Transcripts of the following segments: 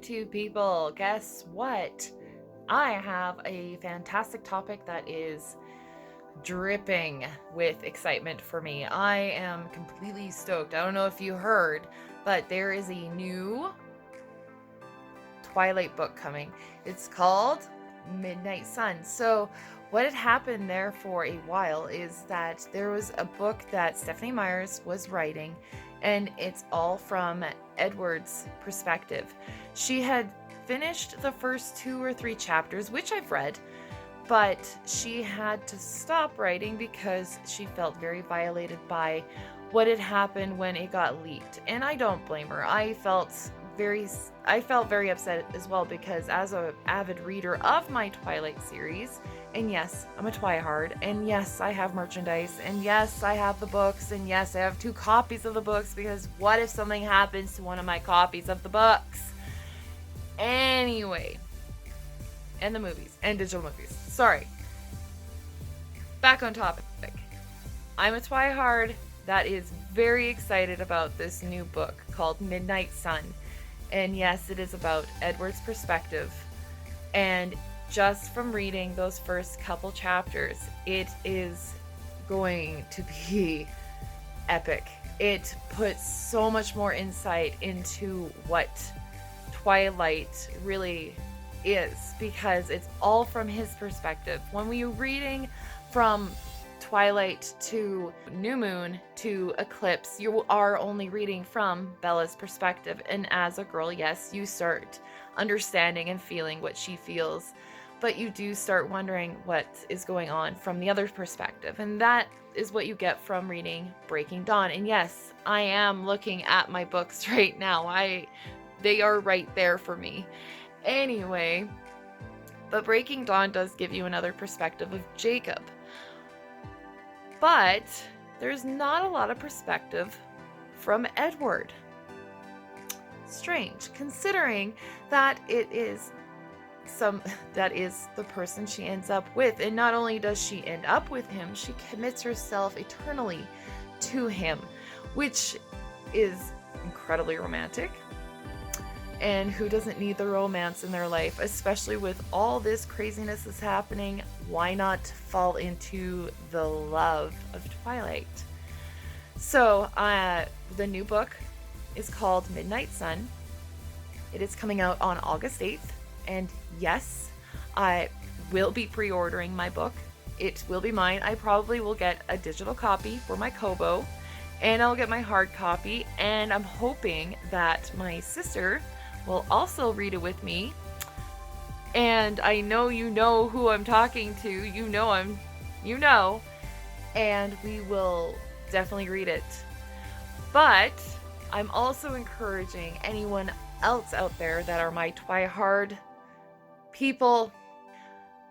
YouTube people. Guess what? I have a fantastic topic that is dripping with excitement for me. I am completely stoked. I don't know if you heard, but there is a new Twilight book coming. It's called Midnight Sun. So what had happened there for a while is that there was a book that Stephanie Meyers was writing, and it's all from Edward's perspective. She had finished the first 2 or 3 chapters, which I've read, but she had to stop writing because she felt very violated by what had happened when it got leaked. And I don't blame her. I felt very upset as well, because as an avid reader of my Twilight series, and yes, I'm a TwiHard, and yes, I have merchandise, and yes, I have the books, and yes, I have 2 copies of the books, because what if something happens to one of my copies of the books? Anyway, and the movies, and digital movies. Sorry. Back on topic. I'm a TwiHard that is very excited about this new book called Midnight Sun. And yes, it is about Edward's perspective. And just from reading those first couple chapters, it is going to be epic. It puts so much more insight into what Twilight really is, because it's all from his perspective. When we were reading from Twilight to New Moon to Eclipse, you are only reading from Bella's perspective, and as a girl, yes, you start understanding and feeling what she feels, but you do start wondering what is going on from the other perspective, and that is what you get from reading Breaking Dawn. And yes, I am looking at my books right now. They are right there for me. Anyway, but Breaking Dawn does give you another perspective of Jacob. But there's not a lot of perspective from Edward. Strange, considering that it is the person she ends up with. And not only does she end up with him, she commits herself eternally to him, which is incredibly romantic. And who doesn't need the romance in their life, especially with all this craziness that's happening? Why not fall into the love of Twilight? So, the new book is called Midnight Sun. It is coming out on August 8th. And yes, I will be pre-ordering my book. It will be mine. I probably will get a digital copy for my Kobo, and I'll get my hard copy. And I'm hoping that my sister will also read it with me. And I know you know who I'm talking to. You know. And we will definitely read it. But I'm also encouraging anyone else out there that are my TwiHard people.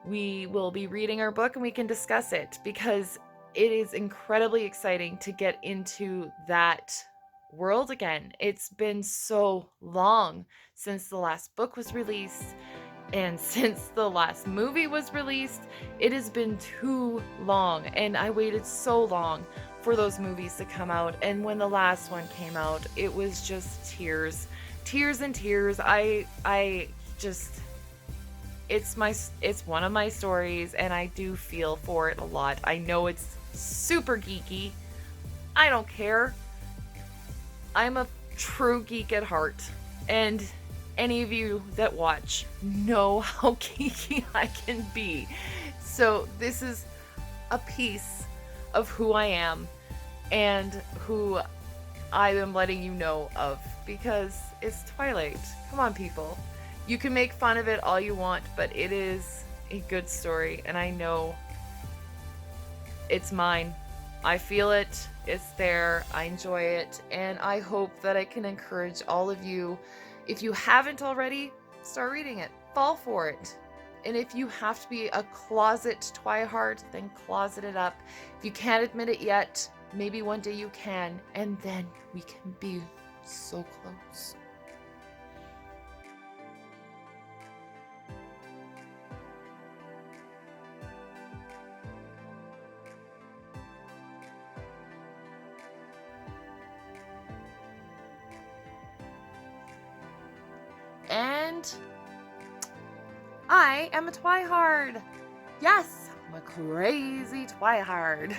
We will be reading our book and we can discuss it, because it is incredibly exciting to get into that world again. It's been so long since the last book was released, and since the last movie was released. It has been too long, and I waited so long for those movies to come out. And when the last one came out, it was just tears and tears. I just, it's one of my stories, and I do feel for it a lot. I know it's super geeky. I don't care. I'm a true geek at heart, and any of you that watch know how geeky I can be. So this is a piece of who I am and who I am letting you know of, because it's Twilight. Come on, people. You can make fun of it all you want, but it is a good story, and I know it's mine. I feel it. It's there. I enjoy it, and I hope that I can encourage all of you. If you haven't already, start reading it. Fall for it. And if you have to be a closet TwiHard, then closet it up. If you can't admit it yet, maybe one day you can, and then we can be so close. And And I am a TwiHard. Yes, I'm a crazy TwiHard.